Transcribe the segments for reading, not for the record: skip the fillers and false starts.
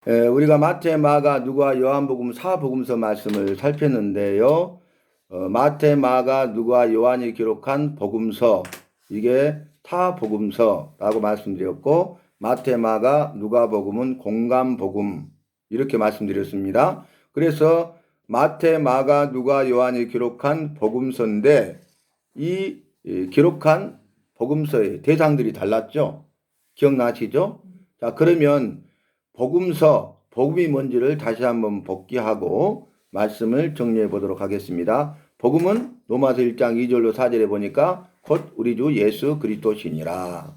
우리가 마태, 마가, 누가, 요한복음, 사복음서 말씀을 살폈는데요. 마태, 마가, 누가, 요한이 기록한 복음서, 이게 타복음서라고 말씀드렸고, 마태, 마가, 누가복음은 공감복음, 이렇게 말씀드렸습니다. 그래서 마태, 마가, 누가, 요한이 기록한 복음서인데, 이 기록한 복음서의 대상들이 달랐죠? 기억나시죠? 자, 그러면 복음서, 복음이 뭔지를 다시 한번 복기하고 말씀을 정리해 보도록 하겠습니다. 복음은 로마서 1장 2절로 4절에 보니까 곧 우리 주 예수 그리스도시니라.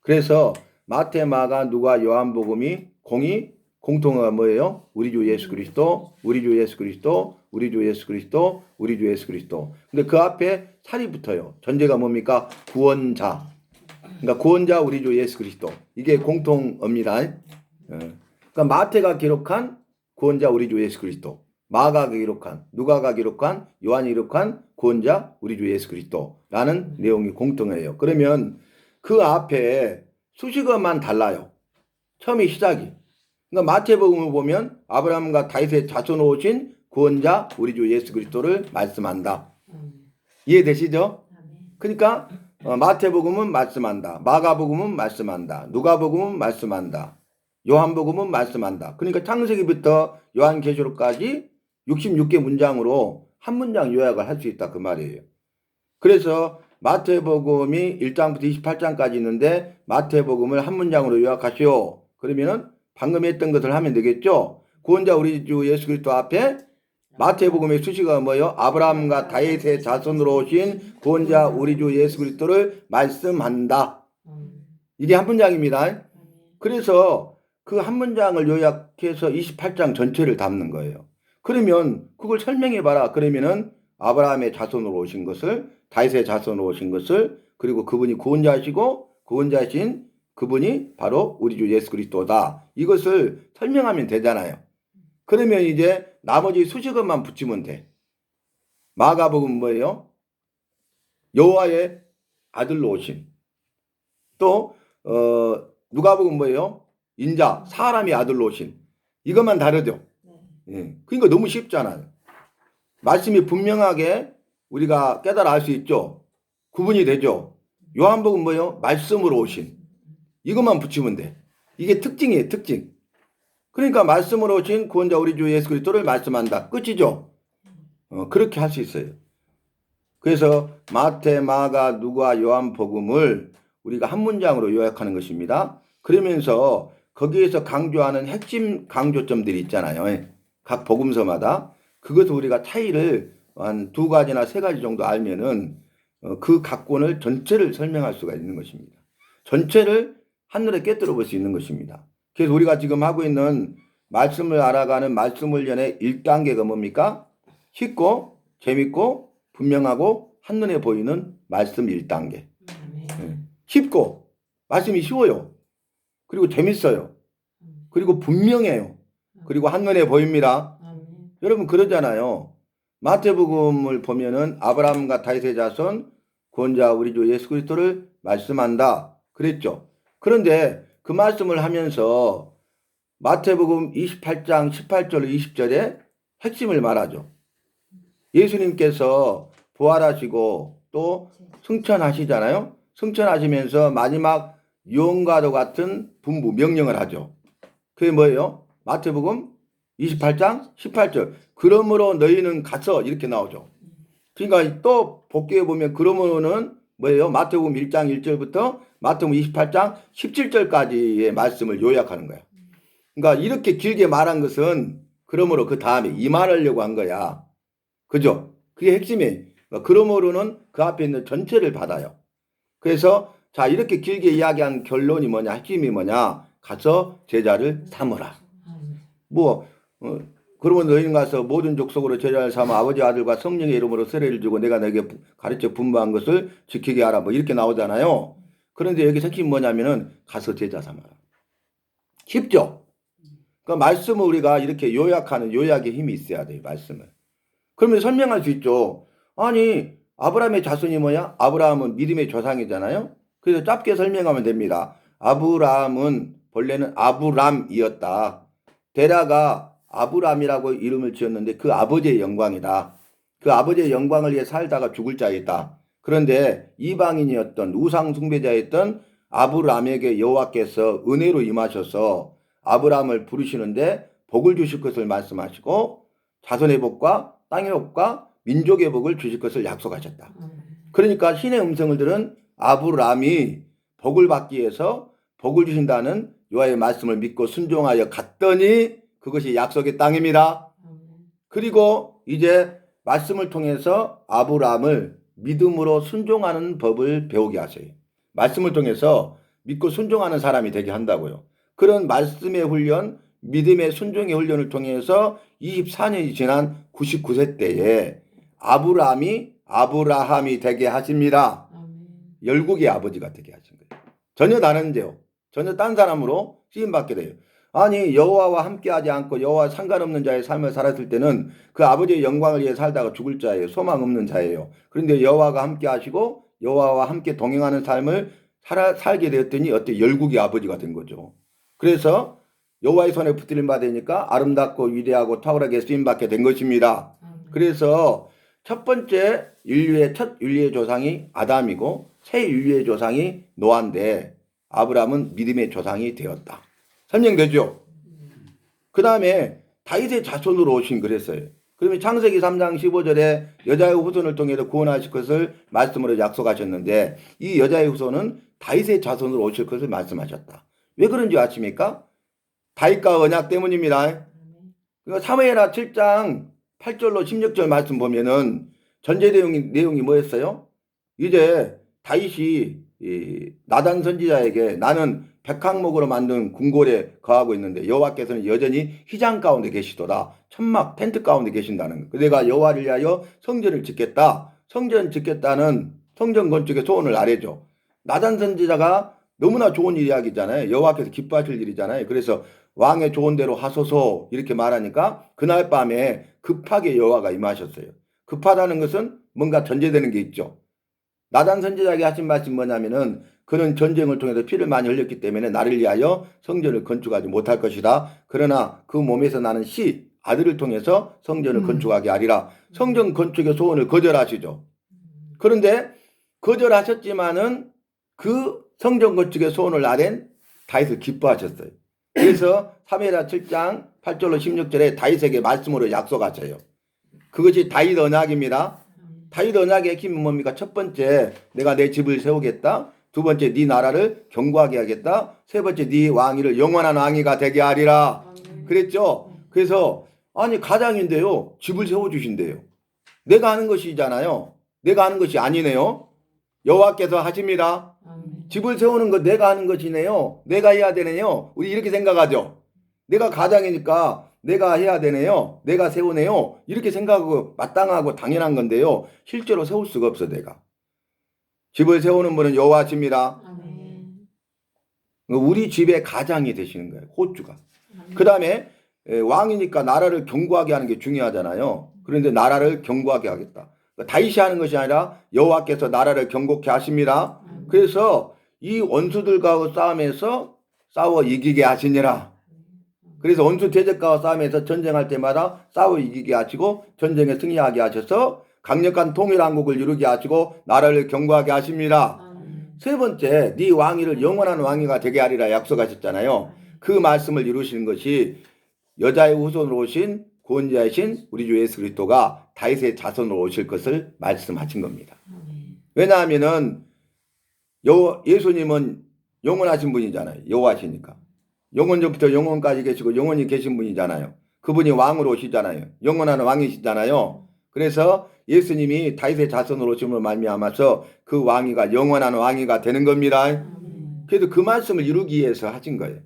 그래서 마태, 마가, 누가, 요한복음이 공통어가 뭐예요? 우리 주 예수 그리스도, 우리 주 예수 그리스도, 우리 주 예수 그리스도, 우리 주 예수 그리스도. 근데 그 앞에 살이 붙어요. 전제가 뭡니까? 구원자. 그러니까 구원자 우리 주 예수 그리스도. 이게 공통어입니다. 그러니까 마태가 기록한 구원자 우리 주 예수 그리스도, 마가가 기록한, 누가가 기록한, 요한이 기록한 구원자 우리 주 예수 그리스도라는 내용이 공통해요. 그러면 그 앞에 수식어만 달라요. 처음에 시작이. 그러니까 마태복음을 보면 아브라함과 다윗의 자손으로 오신 구원자 우리 주 예수 그리스도를 말씀한다. 이해되시죠? 그러니까 마태복음은 말씀한다. 마가복음은 말씀한다. 누가복음은 말씀한다. 요한복음은 말씀한다. 그러니까 창세기부터 요한계시록까지 66개 문장으로 한 문장 요약을 할 수 있다 그 말이에요. 그래서 마태복음이 1장부터 28장까지 있는데 마태복음을 한 문장으로 요약하시오. 그러면은 방금 했던 것을 하면 되겠죠. 구원자 우리 주 예수 그리스도 앞에 마태복음의 수식어가 뭐예요? 아브라함과 다윗의 자손으로 오신 구원자 우리 주 예수 그리스도를 말씀한다. 이게 한 문장입니다. 그래서 그 한 문장을 요약해서 28장 전체를 담는 거예요. 그러면 그걸 설명해 봐라. 그러면은 아브라함의 자손으로 오신 것을, 다윗의 자손으로 오신 것을, 그리고 그분이 구원자시고 구원자신 그분이 바로 우리 주 예수 그리스도다. 이것을 설명하면 되잖아요. 그러면 이제 나머지 수식어만 붙이면 돼. 마가복음 뭐예요? 여호와의 아들로 오신. 또 누가복음 뭐예요? 인자, 사람이 아들로 오신. 이것만 다르죠. 그러니까 너무 쉽잖아요. 말씀이 분명하게 우리가 깨달아 알 수 있죠. 구분이 되죠. 요한복음 뭐예요? 말씀으로 오신. 이것만 붙이면 돼. 이게 특징이에요, 특징. 그러니까 말씀으로 오신 구원자 우리 주 예수 그리스도를 말씀한다. 끝이죠. 그렇게 할 수 있어요. 그래서 마태, 마가, 누가, 요한복음을 우리가 한 문장으로 요약하는 것입니다. 그러면서 거기에서 강조하는 핵심 강조점들이 있잖아요. 각 복음서마다. 그것을 우리가 차이를 한 2가지나 3가지 정도 알면은 그 각본을 전체를 설명할 수가 있는 것입니다. 전체를 한눈에 깨뜨려 볼 수 있는 것입니다. 그래서 우리가 지금 하고 있는 말씀을 알아가는 말씀훈련의 1단계가 뭡니까? 쉽고 재밌고 분명하고 한눈에 보이는 말씀 1단계. 쉽고 말씀이 쉬워요. 그리고 재밌어요. 그리고 분명해요. 그리고 한눈에 보입니다. 여러분 그러잖아요. 마태복음을 보면은 아브라함과 다윗의 자손 구원자 우리 주 예수 그리스도를 말씀한다. 그랬죠. 그런데 그 말씀을 하면서 마태복음 28장 18절 20절에 핵심을 말하죠. 예수님께서 부활하시고 또 승천하시잖아요. 승천하시면서 마지막 유언과도 같은 분부 명령을 하죠. 그게 뭐예요? 마태복음 28장 18절. 그러므로 너희는 가서 이렇게 나오죠. 그러니까 또 복귀해 보면 그러므로는 뭐예요? 마태복음 1장 1절부터 마태복음 28장 17절까지의 말씀을 요약하는 거야. 그러니까 이렇게 길게 말한 것은 그러므로 그 다음에 이 말하려고 한 거야. 그죠? 그게 핵심이에요. 그러므로는 그 앞에 있는 전체를 받아요. 그래서 자 이렇게 길게 이야기한 결론이 뭐냐? 핵심이 뭐냐? 가서 제자를 삼으라. 그러면 너희는 가서 모든 족속으로 제자를 삼아 아버지 아들과 성령의 이름으로 세례를 주고 내가 너에게 가르쳐 분부한 것을 지키게 하라. 뭐 이렇게 나오잖아요. 그런데 여기 핵심이 뭐냐면은 가서 제자 삼아라. 쉽죠? 그 말씀을 우리가 이렇게 요약하는 요약의 힘이 있어야 돼요. 말씀을. 그러면 설명할 수 있죠. 아니 아브라함의 자손이 뭐냐? 아브라함은 믿음의 조상이잖아요. 그래서 짧게 설명하면 됩니다. 아브라함은 본래는 아브람이었다. 데라가 아브람이라고 이름을 지었는데 그 아버지의 영광이다. 그 아버지의 영광을 위해 살다가 죽을 자이다. 그런데 이방인이었던 우상 숭배자였던 아브람에게 여호와께서 은혜로 임하셔서 아브람을 부르시는데 복을 주실 것을 말씀하시고 자손의 복과 땅의 복과 민족의 복을 주실 것을 약속하셨다. 그러니까 신의 음성을 들은 아브람이 복을 받기 위해서 복을 주신다는 여호와의 말씀을 믿고 순종하여 갔더니 그것이 약속의 땅입니다. 그리고 이제 말씀을 통해서 아브람을 믿음으로 순종하는 법을 배우게 하세요. 말씀을 통해서 믿고 순종하는 사람이 되게 한다고요. 그런 말씀의 훈련, 믿음의 순종의 훈련을 통해서 24년이 지난 99세 때에 아브라함이 되게 하십니다. 열국의 아버지가 되게 하신 거예요. 전혀 다른데요. 전혀 딴 사람으로 쓰임받게 돼요. 아니 여호와와 함께하지 않고 여호와 상관없는 자의 삶을 살았을 때는 그 아버지의 영광을 위해 살다가 죽을 자예요. 소망 없는 자예요. 그런데 여호와가 함께하시고 여호와와 함께 동행하는 삶을 살게 되었더니 어때 열국의 아버지가 된 거죠. 그래서 여호와의 손에 붙들림 받으니까 아름답고 위대하고 탁월하게 쓰임받게 된 것입니다. 그래서 첫 번째 첫 인류의 조상이 아담이고 새 인류의 조상이 노아인데 아브람은 믿음의 조상이 되었다. 설명되죠? 그 다음에 다윗의 자손으로 오신 그랬어요. 그러면 창세기 3장 15절에 여자의 후손을 통해서 구원하실 것을 말씀으로 약속하셨는데 이 여자의 후손은 다윗의 자손으로 오실 것을 말씀하셨다. 왜 그런지 아십니까? 다윗과 언약 때문입니다. 사무엘하 7장 8절로 16절 말씀 보면은 전제 내용이 뭐였어요? 이제 다윗이 나단 선지자에게 나는 백항목으로 만든 궁궐에 거하고 있는데 여호와께서는 여전히 휘장 가운데 계시도다. 천막 텐트 가운데 계신다는 거. 내가 여호와를 위하여 성전을 짓겠다. 성전 짓겠다는 성전 건축의 소원을 아뢰죠. 나단 선지자가 너무나 좋은 이야기잖아요. 여호와께서 기뻐하실 일이잖아요. 그래서 왕의 좋은 대로 하소서 이렇게 말하니까 그날 밤에 급하게 여호와가 임하셨어요. 급하다는 것은 뭔가 전제되는 게 있죠. 나단 선지자에게 하신 말씀이 뭐냐면은 그는 전쟁을 통해서 피를 많이 흘렸기 때문에 나를 위하여 성전을 건축하지 못할 것이다. 그러나 그 몸에서 나는 아들을 통해서 성전을 건축하게 하리라. 성전 건축의 소원을 거절하시죠. 그런데 거절하셨지만은 그 성전 건축의 소원을 아랜 다윗을 기뻐하셨어요. 그래서 사무엘하 7장 8절로 16절에 다윗에게 말씀으로 약속하셔요. 그것이 다윗 언약입니다. 다윗 언약의 핵심은 뭡니까? 첫 번째, 내가 내 집을 세우겠다. 두 번째, 네 나라를 견고하게 하겠다. 세 번째, 네 왕위를 영원한 왕위가 되게 하리라. 그랬죠? 그래서 아니 가장인데요. 집을 세워주신대요. 내가 하는 것이잖아요. 내가 하는 것이 아니네요. 여호와께서 하십니다. 집을 세우는 거 내가 하는 것이네요. 내가 해야 되네요. 우리 이렇게 생각하죠. 내가 가장이니까 내가 해야 되네요. 내가 세우네요. 이렇게 생각하고 마땅하고 당연한 건데요. 실제로 세울 수가 없어 내가. 집을 세우는 분은 여호와십니다. 우리 집의 가장이 되시는 거예요. 호주가. 그 다음에 왕이니까 나라를 견고하게 하는 게 중요하잖아요. 그런데 나라를 견고하게 하겠다. 다윗이 하는 것이 아니라 여호와께서 나라를 견고케 하십니다. 그래서 이 원수들과 싸움에서 싸워 이기게 하시니라. 그래서 원수 대적과 싸움에서 전쟁할 때마다 싸워 이기게 하시고 전쟁에 승리하게 하셔서 강력한 통일왕국을 이루게 하시고 나라를 견고하게 하십니다. 세 번째, 네 왕위를 영원한 왕위가 되게 하리라 약속하셨잖아요. 그 말씀을 이루시는 것이 여자의 후손으로 오신 구원자이신 우리 주 예수 그리스도가 다윗의 자손으로 오실 것을 말씀하신 겁니다. 왜냐하면은 예수님은 영원하신 분이잖아요. 여호와시니까. 영원전부터 영원까지 계시고 영원히 계신 분이잖아요. 그분이 왕으로 오시잖아요. 영원한 왕이시잖아요. 그래서 예수님이 다윗의 자손으로 오심으로 말미암아서 그 왕위가 영원한 왕위가 되는 겁니다. 그래서 그 말씀을 이루기 위해서 하신 거예요.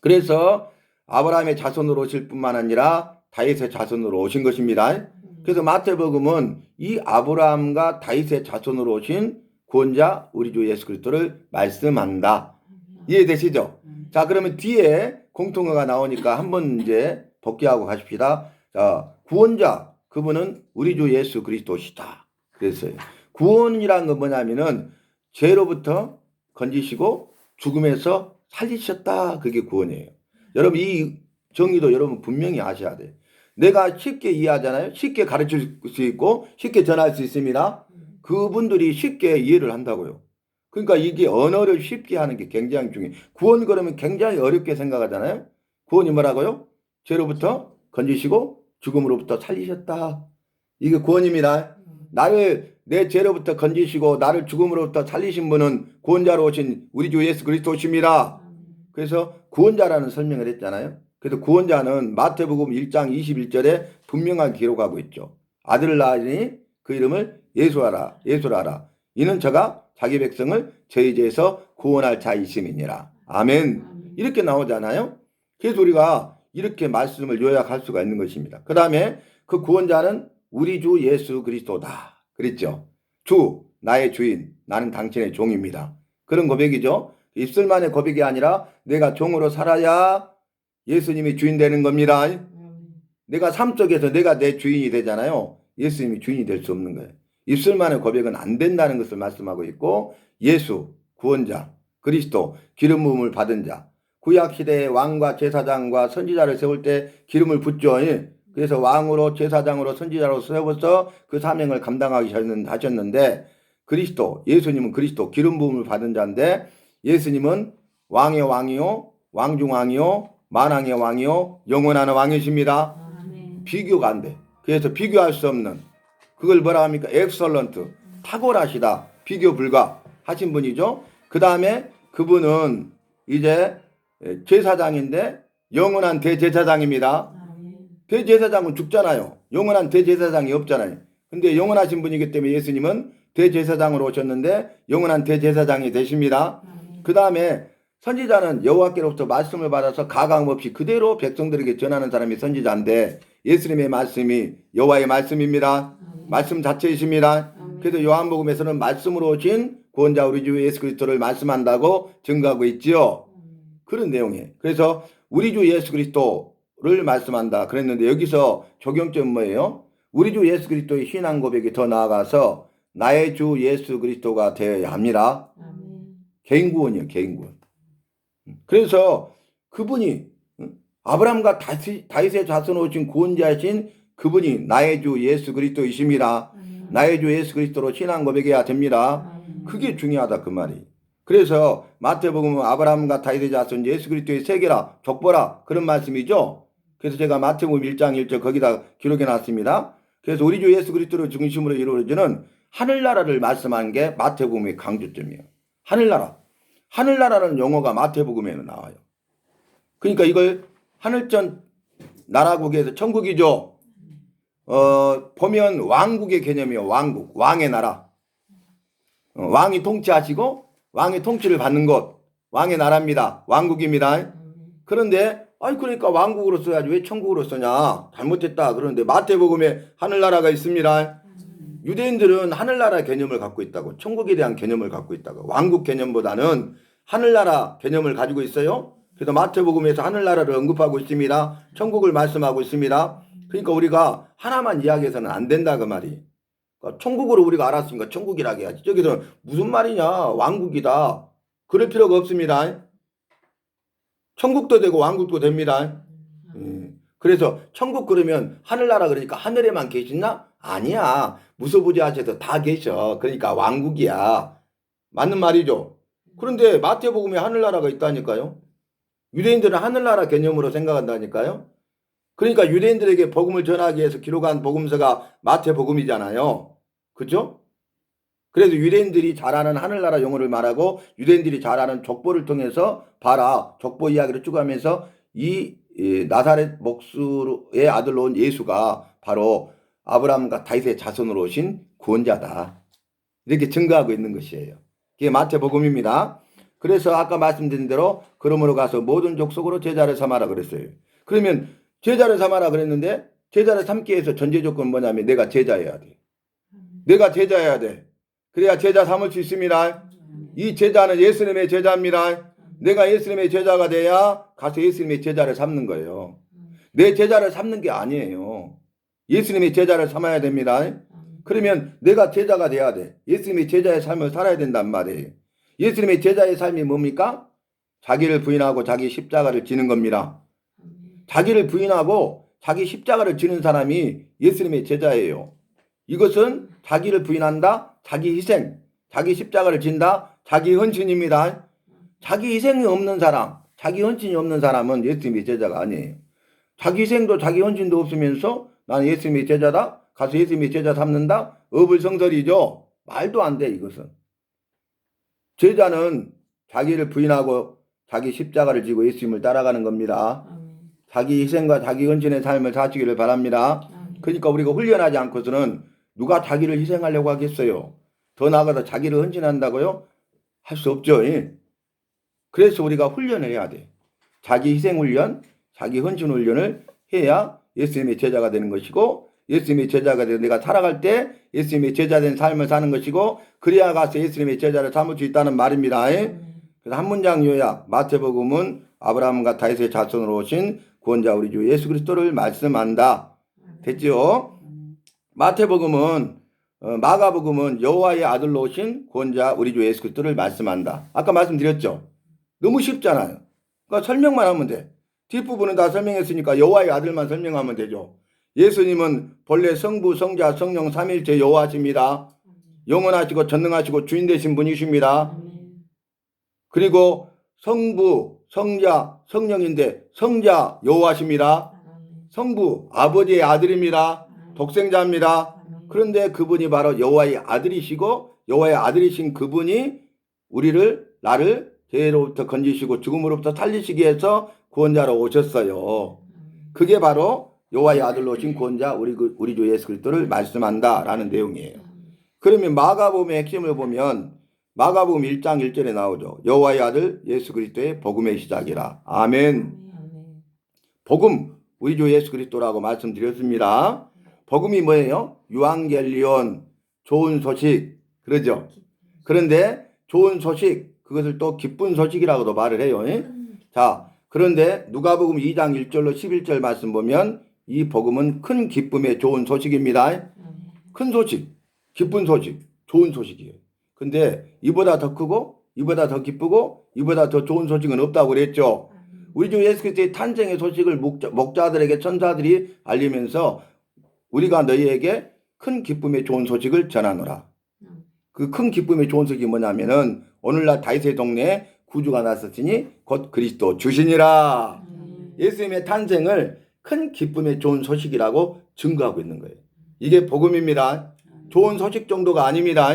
그래서 아브라함의 자손으로 오실 뿐만 아니라 다윗의 자손으로 오신 것입니다. 그래서 마태복음은 이 아브라함과 다윗의 자손으로 오신 구원자 우리 주 예수 그리스도를 말씀한다. 이해되시죠? 자, 그러면 뒤에 공통어가 나오니까 한번 이제 복귀하고 가십시다. 자, 구원자 그분은 우리 주 예수 그리스도시다. 그랬어요. 구원이라는 건 뭐냐면은 죄로부터 건지시고 죽음에서 살리셨다. 그게 구원이에요. 여러분 이 정의도 여러분 분명히 아셔야 돼요. 내가 쉽게 이해하잖아요. 쉽게 가르칠 수 있고 쉽게 전할 수 있습니다. 그분들이 쉽게 이해를 한다고요. 그러니까 이게 언어를 쉽게 하는 게 굉장히 중요해요. 구원 그러면 굉장히 어렵게 생각하잖아요. 구원이 뭐라고요? 죄로부터 건지시고 죽음으로부터 살리셨다. 이게 구원입니다. 내 죄로부터 건지시고 나를 죽음으로부터 살리신 분은 구원자로 오신 우리 주 예수 그리스도십니다. 그래서 구원자라는 설명을 했잖아요. 그래서 구원자는 마태복음 1장 21절에 분명하게 기록하고 있죠. 아들을 낳으니 그 이름을 예수라라. 이는 저가 자기 백성을 저희 죄에서 구원할 자이심이니라. 아멘. 이렇게 나오잖아요. 그래서 우리가 이렇게 말씀을 요약할 수가 있는 것입니다. 그 다음에 그 구원자는 우리 주 예수 그리스도다. 그랬죠. 주, 나의 주인, 나는 당신의 종입니다. 그런 고백이죠. 입술만의 고백이 아니라 내가 종으로 살아야 예수님이 주인 되는 겁니다. 내가 삶 속에서 내가 내 주인이 되잖아요. 예수님이 주인이 될 수 없는 거예요. 입술만의 고백은 안 된다는 것을 말씀하고 있고 예수, 구원자, 그리스도, 기름 부음을 받은 자. 구약시대의 왕과 제사장과 선지자를 세울 때 기름을 붓죠. 그래서 왕으로 제사장으로 선지자로 세워서 그 사명을 감당하기 하셨는데 그리스도, 예수님은 그리스도, 기름 부음을 받은 자인데 예수님은 왕의 왕이요, 왕중 왕이요, 만왕의 왕이요, 영원한 왕이십니다. 비교가 안 돼. 그래서 비교할 수 없는 그걸 뭐라 합니까? 엑설런트, 탁월하시다, 비교 불가 하신 분이죠. 그 다음에 그분은 이제 제사장인데 영원한 대제사장입니다. 대제사장은 죽잖아요. 영원한 대제사장이 없잖아요. 근데 영원하신 분이기 때문에 예수님은 대제사장으로 오셨는데 영원한 대제사장이 되십니다. 그 다음에 선지자는 여호와께로부터 말씀을 받아서 가감 없이 그대로 백성들에게 전하는 사람이 선지자인데 예수님의 말씀이 여호와의 말씀입니다. 말씀 자체이십니다. 그래서 요한복음에서는 말씀으로 오신 구원자 우리 주 예수 그리스도를 말씀한다고 증거하고 있지요. 그런 내용이에요. 그래서 우리 주 예수 그리스도를 말씀한다 그랬는데 여기서 적용점은 뭐예요? 우리 주 예수 그리스도의 신앙 고백이 더 나아가서 나의 주 예수 그리스도가 되어야 합니다. 개인 구원이에요. 개인 구원. 그래서 그분이 아브라함과 다윗의 자손으로 오신 구원자이신 그분이 나의 주 예수 그리스도이십니다. 나의 주 예수 그리스도로 신앙 고백해야 됩니다. 그게 중요하다 그 말이. 그래서 마태복음은 아브라함과 다윗의 자손 예수 그리스도의 세계라 족보라 그런 말씀이죠. 그래서 제가 마태복음 1장 1절 거기다 기록해 놨습니다. 그래서 우리 주 예수 그리스도를 중심으로 이루어지는 하늘나라를 말씀하는 게 마태복음의 강조점이에요. 하늘나라. 하늘나라라는 용어가 마태복음에는 나와요. 그러니까 이걸 하늘전 나라국에서 천국이죠. 보면 왕국의 개념이요. 왕국. 왕의 나라. 왕이 통치하시고 왕의 통치를 받는 곳. 왕의 나라입니다. 왕국입니다. 그런데 그러니까 왕국으로 써야지 왜 천국으로 쓰냐. 잘못했다. 그런데 마태복음에 하늘나라가 있습니다. 유대인들은 하늘나라 개념을 갖고 있다고. 천국에 대한 개념을 갖고 있다고. 왕국 개념보다는 하늘나라 개념을 가지고 있어요. 그래서 마태복음에서 하늘나라를 언급하고 있습니다. 천국을 말씀하고 있습니다. 그러니까 우리가 하나만 이야기해서는 안 된다 그 말이. 그러니까 천국으로 우리가 알았으니까 천국이라고 해야지. 저기서 무슨 말이냐 왕국이다. 그럴 필요가 없습니다. 천국도 되고 왕국도 됩니다. 그래서 천국 그러면 하늘나라 그러니까 하늘에만 계시나? 아니야. 무소부지하셔서 다 계셔. 그러니까 왕국이야. 맞는 말이죠. 그런데 마태복음에 하늘나라가 있다니까요. 유대인들은 하늘나라 개념으로 생각한다니까요. 그러니까 유대인들에게 복음을 전하기 위해서 기록한 복음서가 마태복음이잖아요. 그렇죠? 그래서 유대인들이 잘 아는 하늘나라 용어를 말하고 유대인들이 잘 아는 족보를 통해서 봐라. 족보 이야기를 쭉 하면서 이 나사렛 목수의 아들로 온 예수가 바로 아브라함과 다윗의 자손으로 오신 구원자다. 이렇게 증거하고 있는 것이에요. 그게 마태복음입니다. 그래서 아까 말씀드린 대로 그러므로 가서 모든 족속으로 제자를 삼아라 그랬어요. 그러면 제자를 삼아라 그랬는데 제자를 삼기 위해서 전제 조건은 뭐냐면 내가 제자여야 돼. 내가 제자여야 돼. 그래야 제자 삼을 수 있습니다. 이 제자는 예수님의 제자입니다. 내가 예수님의 제자가 돼야 가서 예수님의 제자를 삼는 거예요. 내 제자를 삼는 게 아니에요. 예수님의 제자를 삼아야 됩니다. 그러면 내가 제자가 돼야 돼. 예수님의 제자의 삶을 살아야 된단 말이에요. 예수님의 제자의 삶이 뭡니까? 자기를 부인하고 자기 십자가를 지는 겁니다. 자기를 부인하고 자기 십자가를 지는 사람이 예수님의 제자예요. 이것은 자기를 부인한다, 자기 희생, 자기 십자가를 진다, 자기 헌신입니다. 자기 희생이 없는 사람, 자기 헌신이 없는 사람은 예수님의 제자가 아니에요. 자기 희생도 자기 헌신도 없으면서 나는 예수님의 제자다, 가서 예수님의 제자 삼는다, 어불성설이죠. 말도 안 돼, 이것은. 제자는 자기를 부인하고 자기 십자가를 지고 예수님을 따라가는 겁니다. 자기 희생과 자기 헌신의 삶을 사시기를 바랍니다. 그러니까 우리가 훈련하지 않고서는 누가 자기를 희생하려고 하겠어요. 더 나아가서 자기를 헌신한다고요? 할 수 없죠. 그래서 우리가 훈련을 해야 돼. 자기 희생 훈련, 자기 헌신 훈련을 해야 예수님의 제자가 되는 것이고, 예수님의 제자가 되어 내가 살아갈 때 예수님의 제자된 삶을 사는 것이고, 그래야 가서 예수님의 제자를 삼을 수 있다는 말입니다. 그래서 한 문장 요약, 마태복음은 아브라함과 다윗의 자손으로 오신 구원자 우리 주 예수 그리스도를 말씀한다. 됐죠? 마태복음은 마가복음은 여호와의 아들로 오신 구원자 우리 주 예수 그리스도를 말씀한다. 아까 말씀드렸죠? 너무 쉽잖아요. 그러니까 설명만 하면 돼. 뒷부분은 다 설명했으니까 여호와의 아들만 설명하면 되죠. 예수님은 본래 성부, 성자, 성령 삼일체 여호와십니다. 영원하시고 전능하시고 주인 되신 분이십니다. 그리고 성부, 성자, 성령인데 성자 여호와십니다. 성부 아버지의 아들입니다. 독생자입니다. 그런데 그분이 바로 여호와의 아들이시고 여호와의 아들이신 그분이 나를 죄로부터 건지시고 죽음으로부터 살리시기 위해서 구원자로 오셨어요. 그게 바로 여호와의 아들로 오신 구원자 우리 주 예수 그리스도를 말씀한다라는 내용이에요. 그러면 마가복음의 핵심을 보면 마가복음 1장 1절에 나오죠. 여호와의 아들 예수 그리스도의 복음의 시작이라. 아멘. 복음 우리 주 예수 그리스도라고 말씀드렸습니다. 복음이 뭐예요? 유앙겔리온, 좋은 소식, 그러죠. 그런데 좋은 소식, 그것을 또 기쁜 소식이라고도 말을 해요. 자, 그런데 누가복음 2장 1절로 11절 말씀 보면 이 복음은 큰 기쁨의 좋은 소식입니다. 큰 소식, 기쁜 소식, 좋은 소식이에요. 근데 이보다 더 크고 이보다 더 기쁘고 이보다 더 좋은 소식은 없다고 그랬죠. 우리 주 예수 그리스도의 탄생의 소식을 목자들에게 천사들이 알리면서 우리가 너희에게 큰 기쁨의 좋은 소식을 전하노라. 그 큰 기쁨의 좋은 소식이 뭐냐면은 오늘날 다윗의 동네에 구주가 났었으니 곧 그리스도 주시니라. 예수님의 탄생을 큰 기쁨의 좋은 소식이라고 증거하고 있는 거예요. 이게 복음입니다. 좋은 소식 정도가 아닙니다.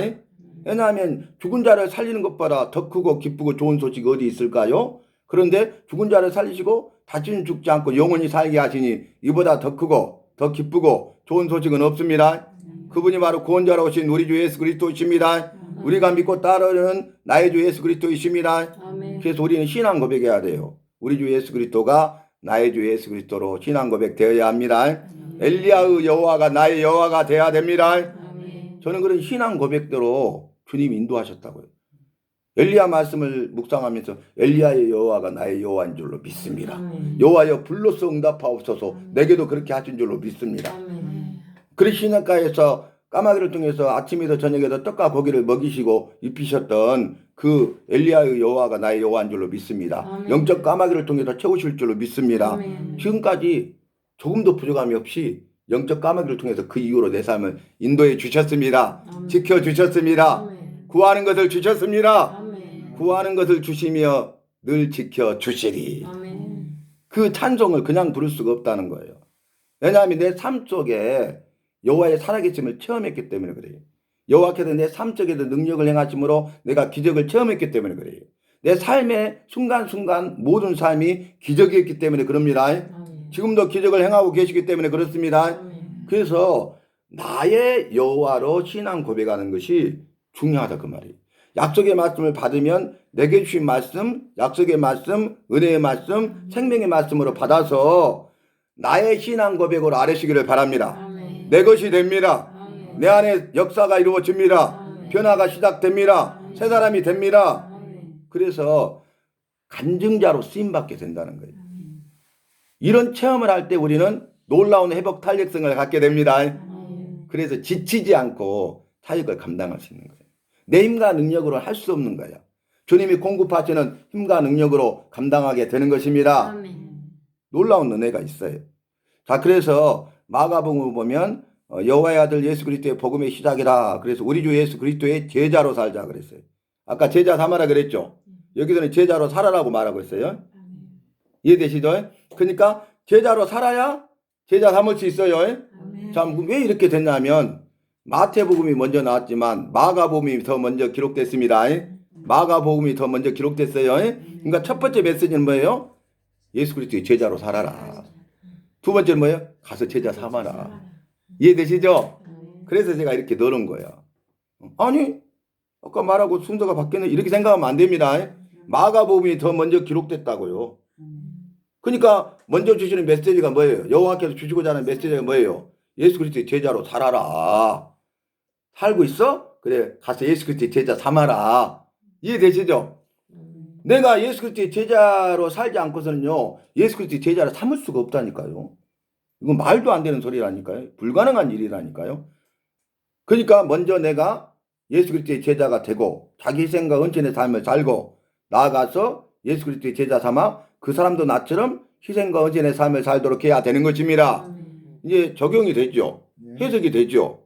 왜냐하면 죽은 자를 살리는 것보다 더 크고 기쁘고 좋은 소식이 어디 있을까요? 그런데 죽은 자를 살리시고 다시는 죽지 않고 영원히 살게 하시니 이보다 더 크고 더 기쁘고 좋은 소식은 없습니다. 그분이 바로 구원자로 오신 우리 주 예수 그리스도이십니다. 우리가 믿고 따르는 나의 주 예수 그리스도이십니다. 그래서 우리는 신앙 고백해야 돼요. 우리 주 예수 그리스도가 나의 주 예수 그리스도로 신앙 고백되어야 합니다. 엘리야의 여호와가 나의 여호와가 되어야 됩니다. 저는 그런 신앙 고백대로 주님이 인도하셨다고요. 엘리야 말씀을 묵상하면서 엘리야의 여호와가 나의 여호와인 줄로 믿습니다. 여호와여 불로서 응답하옵소서. 내게도 그렇게 하신 줄로 믿습니다. 그리시나가에서 까마귀를 통해서 아침에도 저녁에도 떡과 고기를 먹이시고 입히셨던 그 엘리야의 여호와가 나의 여호와인 줄로 믿습니다. 영적 까마귀를 통해서 채우실 줄로 믿습니다. 지금까지 조금도 부족함이 없이 영적 까마귀를 통해서 그 이후로 내 삶을 인도해 주셨습니다. 지켜주셨습니다. 구하는 것을 주셨습니다. 구하는 것을 주시며 늘 지켜주시리. 그 찬송을 그냥 부를 수가 없다는 거예요. 왜냐하면 내 삶 속에 여호와의 살아계심을 체험했기 때문에 그래요. 여호와께서 내 삶 속에도 능력을 행하심으로 내가 기적을 체험했기 때문에 그래요. 내 삶의 순간순간 모든 삶이 기적이었기 때문에 그럽니다. 지금도 기적을 행하고 계시기 때문에 그렇습니다. 그래서 나의 여호와로 신앙 고백하는 것이 중요하다 그 말이에요. 약속의 말씀을 받으면 내게 주신 말씀, 약속의 말씀, 은혜의 말씀, 생명의 말씀으로 받아서 나의 신앙 고백으로 아뢰시기를 바랍니다. 내 것이 됩니다. 내 안에 역사가 이루어집니다. 변화가 시작됩니다. 새 사람이 됩니다. 그래서 간증자로 쓰임받게 된다는 거예요. 이런 체험을 할 때 우리는 놀라운 회복 탄력성을 갖게 됩니다. 그래서 지치지 않고 사역을 감당할 수 있는 거예요. 내 힘과 능력으로 할 수 없는 거예요. 주님이 공급하시는 힘과 능력으로 감당하게 되는 것입니다. 놀라운 은혜가 있어요. 자, 그래서 마가복음을 보면 여호와의 아들 예수 그리스도의 복음의 시작이라. 그래서 우리 주 예수 그리스도의 제자로 살자 그랬어요. 아까 제자 삼아라 그랬죠. 여기서는 제자로 살아라고 말하고 있어요. 이해되시죠? 그러니까 제자로 살아야 제자 삼을 수 있어요. 참, 왜 이렇게 됐냐면 마태복음이 먼저 나왔지만 마가복음이 더 먼저 기록됐습니다. 마가복음이 더 먼저 기록됐어요. 그러니까 첫 번째 메시지는 뭐예요? 예수 그리스도의 제자로 살아라. 두 번째는 뭐예요? 가서 제자 삼아라. 이해되시죠? 그래서 제가 이렇게 넣은 거예요. 아니, 아까 말하고 순서가 바뀌었네. 이렇게 생각하면 안 됩니다. 마가복음이 더 먼저 기록됐다고요. 그러니까 먼저 주시는 메시지가 뭐예요? 여호와께서 주시고자 하는 메시지가 뭐예요? 예수 그리스도의 제자로 살아라. 살고 있어? 그래, 가서 예수 그리스도의 제자 삼아라. 이해되시죠? 내가 예수 그리스도의 제자로 살지 않고서는요, 예수 그리스도의 제자를 삼을 수가 없다니까요. 이건 말도 안 되는 소리라니까요. 불가능한 일이라니까요. 그러니까 먼저 내가 예수 그리스도의 제자가 되고 자기 희생과 은총의 삶을 살고 나아가서 예수 그리스도의 제자 삼아 그 사람도 나처럼 희생과 은총의 삶을 살도록 해야 되는 것입니다. 이제 적용이 되죠. 해석이 되죠.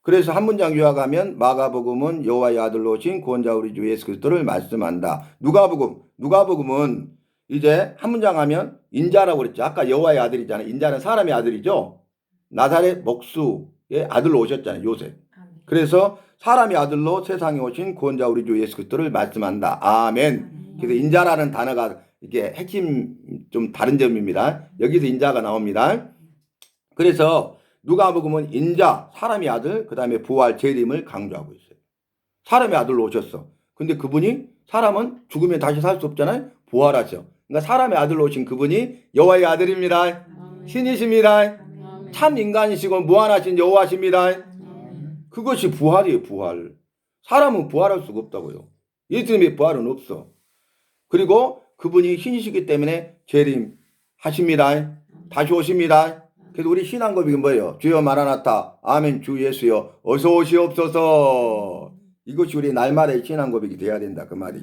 그래서 한 문장 요약하면 마가복음은 여호와의 아들로 오신 구원자 우리 주 예수 그리스도를 말씀한다. 누가복음은 이제 한 문장 하면 인자라고 그랬죠. 아까 여호와의 아들이잖아요. 인자는 사람의 아들이죠. 나사렛 목수의 아들로 오셨잖아요. 요셉. 그래서 사람의 아들로 세상에 오신 구원자 우리 주 예수 그리스도를 말씀한다. 아멘. 그래서 인자라는 단어가 이게 핵심 좀 다른 점입니다. 여기서 인자가 나옵니다. 그래서 누가복음은 인자, 사람의 아들, 그 다음에 부활, 재림을 강조하고 있어요. 사람의 아들로 오셨어. 근데 그분이 사람은 죽으면 다시 살 수 없잖아요. 부활하셔. 그러니까 사람의 아들로 오신 그분이 여호와의 아들입니다. 신이십니다. 참 인간이시고 무한하신 여호와십니다. 그것이 부활이에요. 부활. 사람은 부활할 수가 없다고요. 예수님의 부활은 없어. 그리고 그분이 신이시기 때문에 재림하십니다. 다시 오십니다. 그래서 우리 신앙 고백이 뭐예요? 주여 마라나타, 아멘, 주 예수여, 어서 오시옵소서. 이것이 우리 날마다의 신앙 고백이 돼야 된다, 그 말이.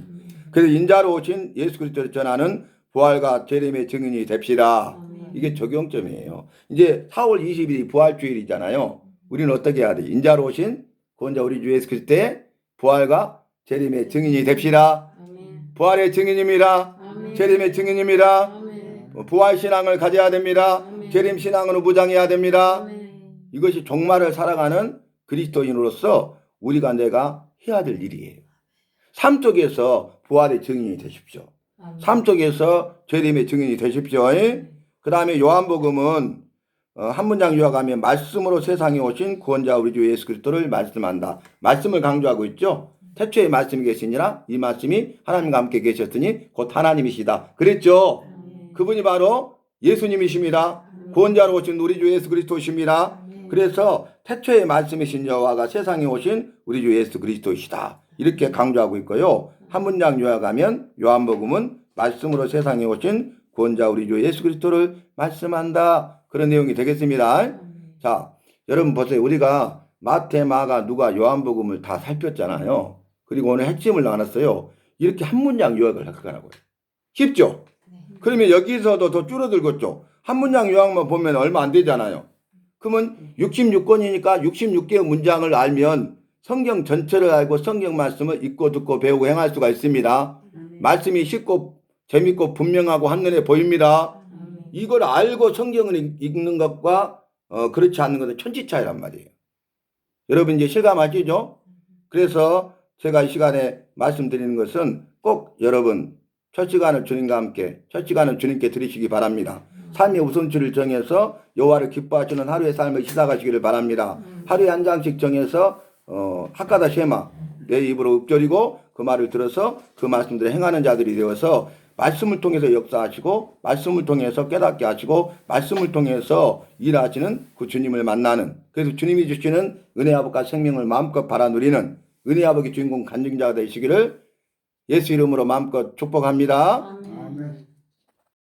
그래서 인자로 오신 예수 그리스도를 전하는 부활과 재림의 증인이 됩시다. 이게 적용점이에요. 이제 4월 20일이 부활주일이잖아요. 우리는 어떻게 해야 돼? 인자로 오신 구원자 우리 주 예수 그리스도의 부활과 재림의 증인이 됩시다. 부활의 증인입니다. 재림의 증인입니다. 부활 신앙을 가져야 됩니다. 재림 신앙으로 무장해야 됩니다. 이것이 종말을 살아가는 그리스도인으로서 우리가 내가 해야 될 일이에요. 삶 속에서 부활의 증인이 되십시오. 삶 속에서 재림의 증인이 되십시오. 그 다음에 요한복음은 한 문장 요약하면 말씀으로 세상에 오신 구원자 우리 주 예수 그리스도를 말씀한다. 말씀을 강조하고 있죠. 태초에 말씀이 계시니라 이 말씀이 하나님과 함께 계셨으니 곧 하나님이시다. 그랬죠. 그분이 바로 예수님이십니다. 구원자로 오신 우리 주 예수 그리스도십니다. 그래서 태초의 말씀이신 여호와가 세상에 오신 우리 주 예수 그리스도이시다. 이렇게 강조하고 있고요. 한 문장 요약하면 요한복음은 말씀으로 세상에 오신 구원자 우리 주 예수 그리스도를 말씀한다. 그런 내용이 되겠습니다. 자, 여러분 보세요. 우리가 마태, 마가, 누가, 요한복음을 다 살폈잖아요. 그리고 오늘 핵심을 나눴어요. 이렇게 한 문장 요약을 할 거라고요. 쉽죠? 그러면 여기서도 더 줄어들겠죠. 한 문장 요약만 보면 얼마 안 되잖아요. 그러면 66권이니까 66개의 문장을 알면 성경 전체를 알고 성경 말씀을 읽고 듣고 배우고 행할 수가 있습니다. 말씀이 쉽고 재밌고 분명하고 한눈에 보입니다. 이걸 알고 성경을 읽는 것과 그렇지 않는 것은 천지 차이란 말이에요. 여러분 이제 실감하시죠? 그래서 제가 이 시간에 말씀드리는 것은 꼭 여러분 첫 시간을 주님과 함께 첫 시간을 주님께 드리시기 바랍니다. 삶의 우선순위를 정해서 여호와를 기뻐하시는 하루의 삶을 시작하시기를 바랍니다. 하루에 한 장씩 정해서 하카다 쉐마 내 입으로 읊조리고 그 말을 들어서 그 말씀대로 행하는 자들이 되어서 말씀을 통해서 역사하시고 말씀을 통해서 깨닫게 하시고 말씀을 통해서 일하시는 그 주님을 만나는 그래서 주님이 주시는 은혜 아버지와 생명을 마음껏 바라 누리는 은혜 아버지 주인공 간증자가 되시기를 예수 이름으로 마음껏 축복합니다.